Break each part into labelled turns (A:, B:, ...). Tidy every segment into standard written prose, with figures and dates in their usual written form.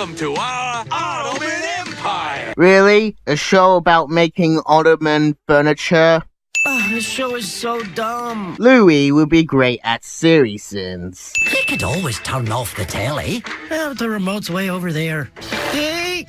A: Welcome to our Ottoman Empire!
B: Really? A show about making Ottoman furniture?
C: This show is so dumb.
B: Louis would be great at SeriesSins.
D: You could always turn off the telly.
C: Yeah, the remote's way over there. Hey!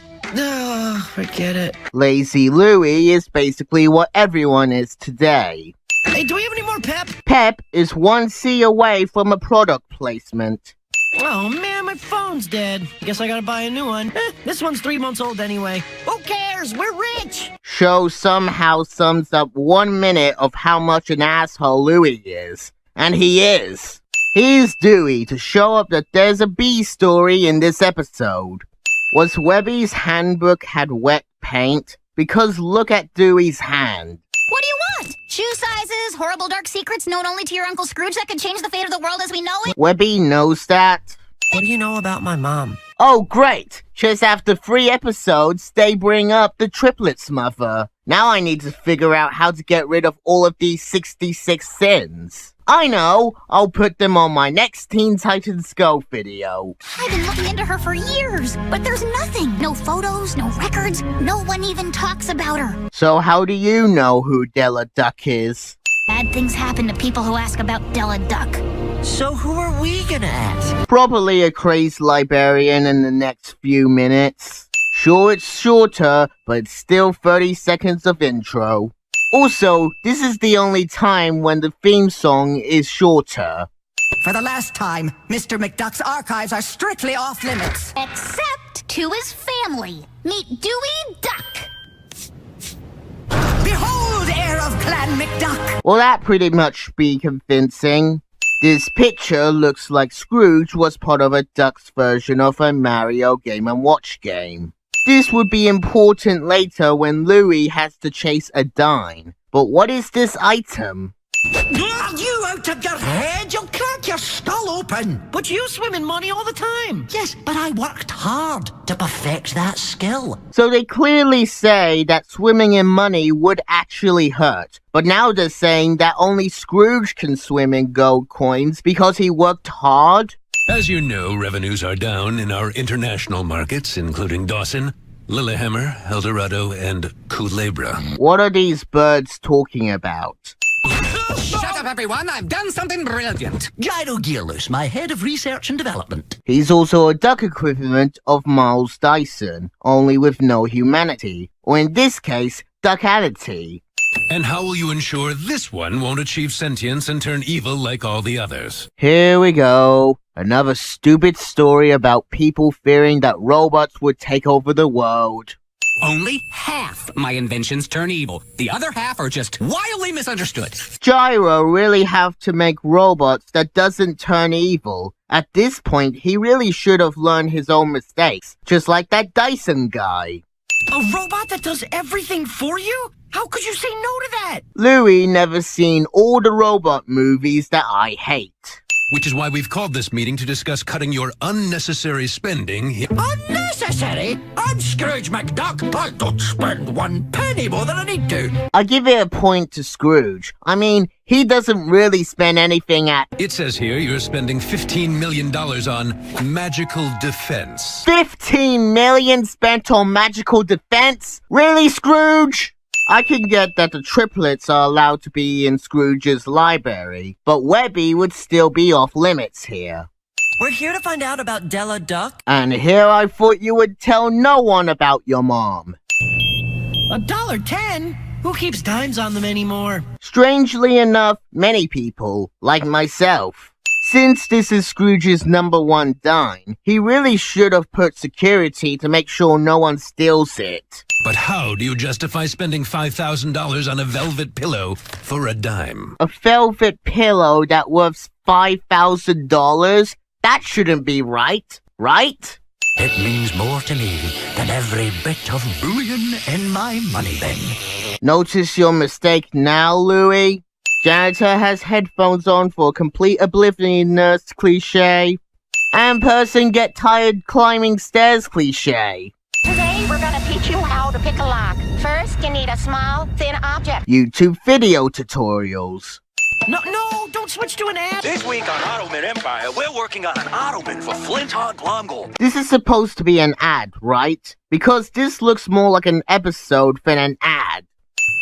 C: Forget it.
B: Lazy Louis is basically what everyone is today.
C: Hey, do we have any more pep?
B: Pep is 1C away from a product placement.
C: Oh man, my phone's dead. Guess I gotta buy a new one. This one's 3 months old anyway. Who cares? We're rich!
B: Show somehow sums up 1 minute of how much an asshole Louis is. And he is. He's Dewey to show up that there's a B story in this episode. Was Webby's handbook had wet paint? Because look at Dewey's hand.
E: What do you want? Shoe sizes, horrible dark secrets known only to your Uncle Scrooge that could change the fate of the world as we know it?
B: Webby knows that.
C: What do you know about my mom?
B: Oh, great! Just after 3 episodes, they bring up the triplets mother. Now I need to figure out how to get rid of all of these 66 sins. I know! I'll put them on my next Teen Titans Go video.
E: I've been looking into her for years, but there's nothing. No photos, no records, no one even talks about her.
B: So how do you know who Della Duck is?
E: Bad things happen to people who ask about Della Duck.
C: So who are we gonna ask?
B: Probably a crazed librarian in the next few minutes. Sure, it's shorter, but it's still 30 seconds of intro. Also, this is the only time when the theme song is shorter.
D: For the last time, Mr. McDuck's archives are strictly off limits.
E: Except to his family. Meet Dewey Duck.
D: Behold, heir of Clan McDuck!
B: Well, that pretty much be convincing. This picture looks like Scrooge was part of a Duck's version of a Mario Game & Watch game. This would be important later when Louis has to chase a dime. But what is this item?
D: Are you out of your head? You'll crack your skull open!
C: But you swim in money all the time.
D: Yes, but I worked hard to perfect that skill.
B: So they clearly say that swimming in money would actually hurt. But now they're saying that only Scrooge can swim in gold coins because he worked hard?
A: As you know, revenues are down in our international markets, including Dawson, Lillehammer, Eldorado, and Culebra.
B: What are these birds talking about?
D: Shut up, everyone! I've done something brilliant! Gyro Gearloose, my head of research and development.
B: He's also a duck equivalent of Miles Dyson, only with no humanity. Or in this case, duckality.
A: And how will you ensure this one won't achieve sentience and turn evil like all the others?
B: Here we go. Another stupid story about people fearing that robots would take over the world.
F: Only half my inventions turn evil. The other half are just wildly misunderstood.
B: Gyro really have to make robots that doesn't turn evil. At this point, he really should have learned his own mistakes, just like that Dyson guy.
C: A robot that does everything for you? How could you say no to that?
B: Louis never seen all the robot movies that I hate.
A: Which is why we've called this meeting to discuss cutting your unnecessary spending.
D: Unnecessary? I'm Scrooge McDuck. I don't spend 1 penny more than I need to.
B: I give it a point to Scrooge. I mean, he doesn't really spend anything at...
A: It says here you're spending $15 million on magical defense.
B: 15 million spent on magical defense? Really, Scrooge? I can get that the triplets are allowed to be in Scrooge's library, but Webby would still be off limits here.
C: We're here to find out about Della Duck.
B: And here I thought you would tell no one about your mom.
C: $1.10? Who keeps dimes on them anymore?
B: Strangely enough, many people, like myself. Since this is Scrooge's #1 dime, he really should have put security to make sure no one steals it.
A: But how do you justify spending $5,000 on a velvet pillow for a dime?
B: A velvet pillow that worth $5,000? That shouldn't be right, right?
D: It means more to me than every bit of bullion in my money bin.
B: Notice your mistake now, Louis? Janitor has headphones on for complete obliviousness cliche. And person get tired climbing stairs cliche.
G: Today, we're gonna teach you how to pick a lock. First, you need a small, thin object.
B: YouTube video tutorials.
C: No, don't don't switch to an ad?
H: This week on Ottoman Empire, we're working on an Ottoman for Flint Hog Glomgold.
B: This is supposed to be an ad, right? Because this looks more like an episode than an ad.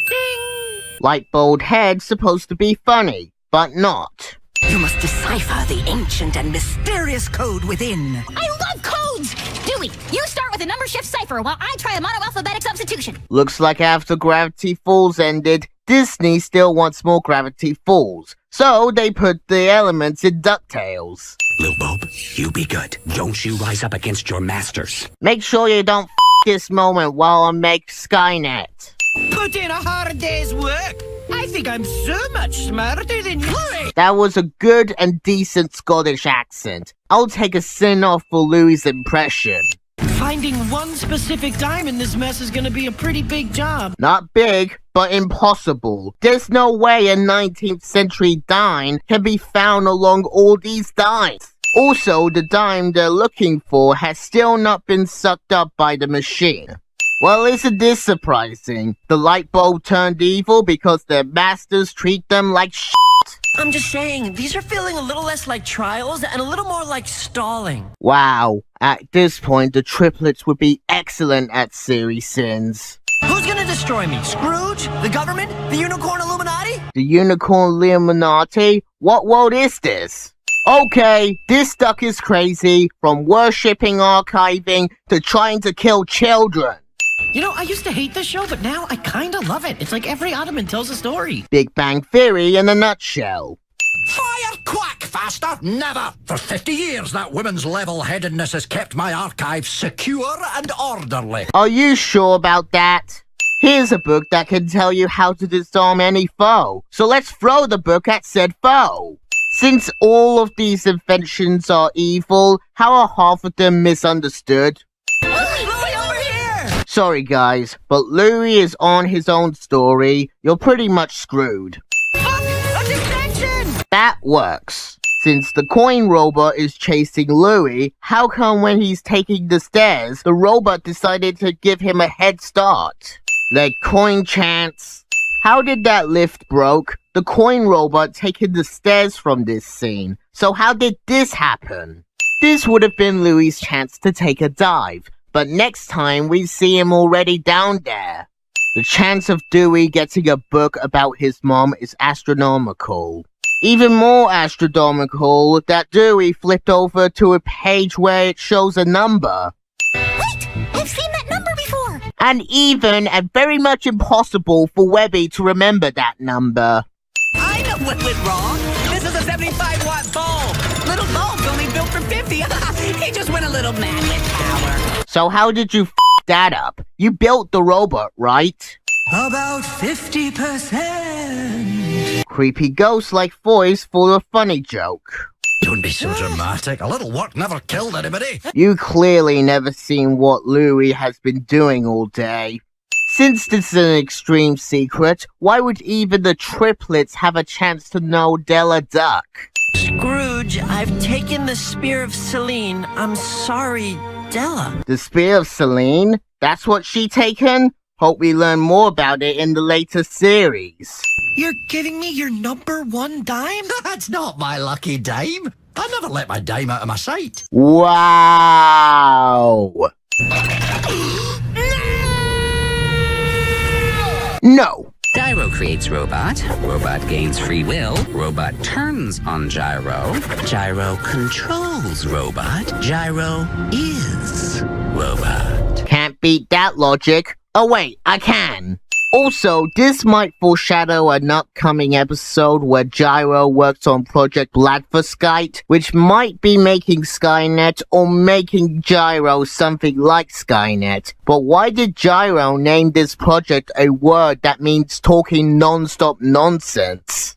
C: Ding!
B: Light bulb head supposed to be funny, but not.
D: You must decipher the ancient and mysterious code within.
E: I love codes! Dewey, you start with a number shift cipher while I try a monoalphabetic substitution.
B: Looks like after Gravity Falls ended, Disney still wants more Gravity Falls. So they put the elements in Ducktales.
F: Lil Bob, you be good. Don't you rise up against your masters.
B: Make sure you don't this moment while I make Skynet.
C: Put in a hard day's work. I think I'm so much smarter than you.
B: That was a good and decent Scottish accent. I'll take a sin off for Louis' impression.
C: Finding one specific dime in this mess is gonna be a pretty big job.
B: Not big, but impossible. There's no way a 19th century dime can be found along all these dimes. Also, the dime they're looking for has still not been sucked up by the machine. Well, isn't this surprising? The light bulb turned evil because their masters treat them like shit.
C: I'm just saying, these are feeling a little less like trials and a little more like stalling.
B: Wow, at this point, the triplets would be excellent at SeriesSins.
C: Who's gonna destroy me? Scrooge? The government? The Unicorn Illuminati?
B: The Unicorn Illuminati? What world is this? Okay, this duck is crazy, from worshipping archiving to trying to kill children.
C: You know, I used to hate this show, but now I kinda love it. It's like every Ottoman tells a story.
B: Big Bang Theory in a nutshell.
D: Fire quack faster! Never! For 50 years, that woman's level-headedness has kept my archive secure and orderly.
B: Are you sure about that? Here's a book that can tell you how to disarm any foe, so let's throw the book at said foe. Since all of these inventions are evil, how are half of them misunderstood?
C: Louie, over here!
B: Sorry guys, but Louis is on his own story. You're pretty much screwed.
C: Fuck! A detention!
B: That works. Since the coin robot is chasing Louis, how come when he's taking the stairs, the robot decided to give him a head start? Like coin chance. How did that lift broke? The coin robot taking the stairs from this scene. So how did this happen? This would have been Louis' chance to take a dive, but next time we see him already down there. The chance of Dewey getting a book about his mom is astronomical. Even more astronomical that Dewey flipped over to a page where it shows a number.
E: Wait! I've seen that number before!
B: And even and very much impossible for Webby to remember that number.
F: I know what went wrong. This is a 75-watt bulb. Little bulb's only built for 50. He just went a little mad with power.
B: So how did you f that up? You built the robot, right?
D: About 50%.
B: Creepy ghost-like voice for a funny joke.
D: Don't be so dramatic. A little work never killed anybody.
B: You clearly never seen what Louis has been doing all day. Since this is an extreme secret, why would even the triplets have a chance to know Della Duck?
C: Scrooge, I've taken the Spear of Selene. I'm sorry, Della.
B: The Spear of Selene? That's what she taken? Hope we learn more about it in the later series.
C: You're giving me your #1 dime?
D: That's not my lucky dime. I never let my dime out of my sight.
B: Wow! No!
F: Gyro creates robot. Robot gains free will. Robot turns on gyro. Gyro controls robot. Gyro is robot.
B: Can't beat that logic. Oh wait, I can. Also, this might foreshadow an upcoming episode where Gyro works on Project Bladverskite, which might be making Skynet or making Gyro something like Skynet. But why did Gyro name this project a word that means talking non-stop nonsense?